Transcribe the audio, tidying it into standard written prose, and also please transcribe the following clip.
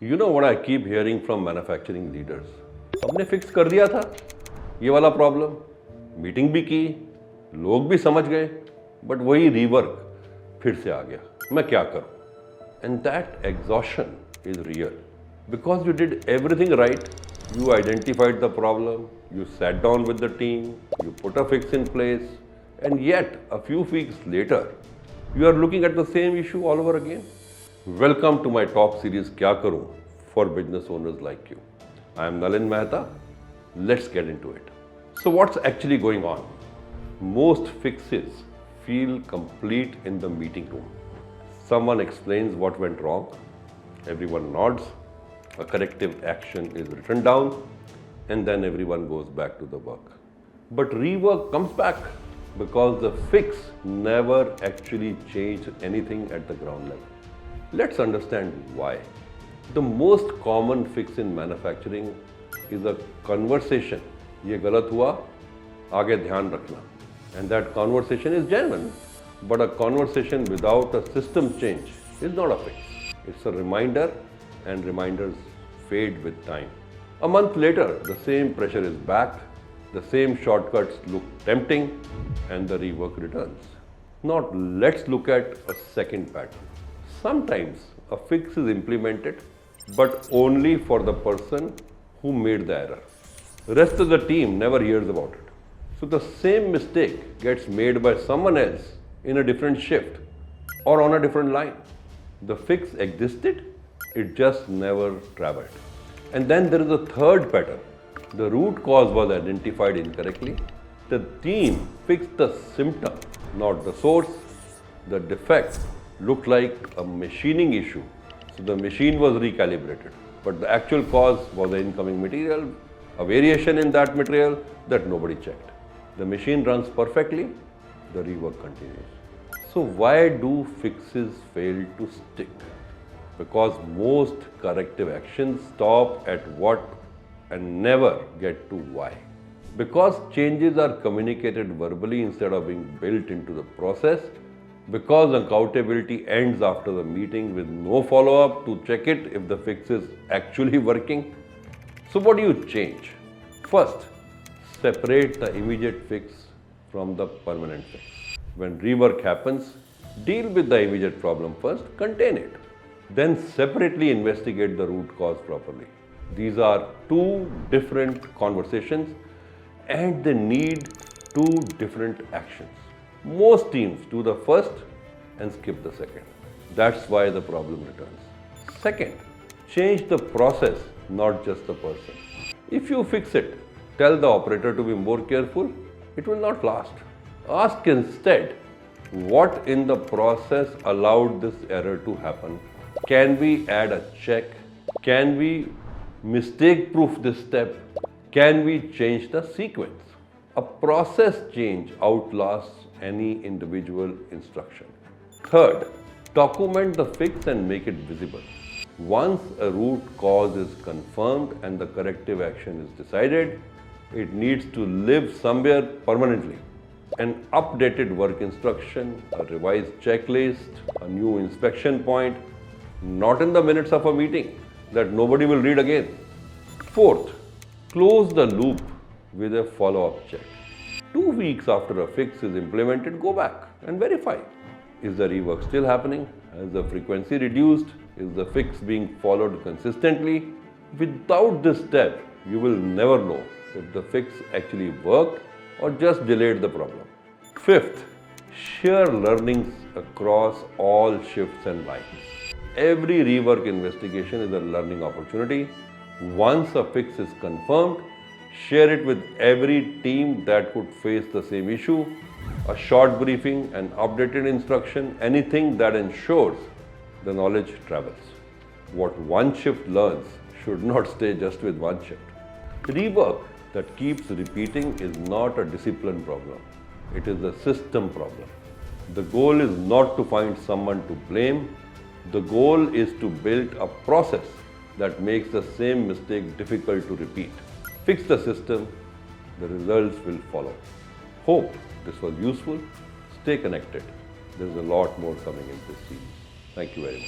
You know what I keep hearing from manufacturing leaders? हमने fix कर दिया था ये वाला प्रॉब्लम, मीटिंग भी की, लोग भी समझ गए, बट वही रीवर्क फिर से आ गया, मैं क्या करूं? And that exhaustion is real because you did everything right. You identified the problem, you sat down with the team, you put a fix in place, and yet a few weeks later, you are looking at the same issue all over again. Welcome to my talk series Kya Karu for business owners like you. I am Nalin Mehta. Let's get into it. So what's actually going on? Most fixes feel complete in the meeting room. Someone explains what went wrong, everyone nods, a corrective action is written down, and then everyone goes back to the work. But rework comes back because the fix never actually changed anything at the ground level. Let's understand why. The most common fix in manufacturing is a conversation. ये गलत हुआ, आगे ध्यान रखना. And that conversation is genuine. But a conversation without a system change is not a fix. It's a reminder, and reminders fade with time. A month later, the same pressure is back, the same shortcuts look tempting, and the rework returns. Now, let's look at a second pattern. Sometimes a fix is implemented, but only for the person who made the error. The rest of the team never hears about it. So the same mistake gets made by someone else in a different shift or on a different line. The fix existed, it just never traveled. And then there is a third pattern. The root cause was identified incorrectly. The team fixed the symptom, not the source. The defect looked like a machining issue, so the machine was recalibrated. But the actual cause was the incoming material, a variation in that material that nobody checked. The machine runs perfectly, the rework continues. So why do fixes fail to stick? Because most corrective actions stop at what and never get to why. Because changes are communicated verbally instead of being built into the process. Because accountability ends after the meeting with no follow-up to check it if the fix is actually working. So what do you change? First, separate the immediate fix from the permanent fix. When rework happens, deal with the immediate problem first, contain it. Then separately investigate the root cause properly. These are two different conversations and they need two different actions. Most teams do the first and skip the second. That's why the problem returns. Second, change the process, not just the person. If you fix it, tell the operator to be more careful, it will not last. Ask instead, what in the process allowed this error to happen? Can we add a check? Can we mistake-proof this step? Can we change the sequence? A process change outlasts any individual instruction. Third, document the fix and make it visible. Once a root cause is confirmed and the corrective action is decided, it needs to live somewhere permanently. An updated work instruction, a revised checklist, a new inspection point, not in the minutes of a meeting that nobody will read again. Fourth, close the loop with a follow-up check. 2 weeks after a fix is implemented, go back and verify. Is the rework still happening? Has the frequency reduced? Is the fix being followed consistently? Without this step, you will never know if the fix actually worked or just delayed the problem. Fifth, share learnings across all shifts and lines. Every rework investigation is a learning opportunity. Once a fix is confirmed, share it with every team that could face the same issue. A short briefing, an updated instruction, anything that ensures the knowledge travels. What one shift learns should not stay just with one shift. Rework that keeps repeating is not a discipline problem. It is a system problem. The goal is not to find someone to blame. The goal is to build a process that makes the same mistake difficult to repeat. Fix the system, the results will follow. Hope this was useful. Stay connected. There's a lot more coming in this series. Thank you very much.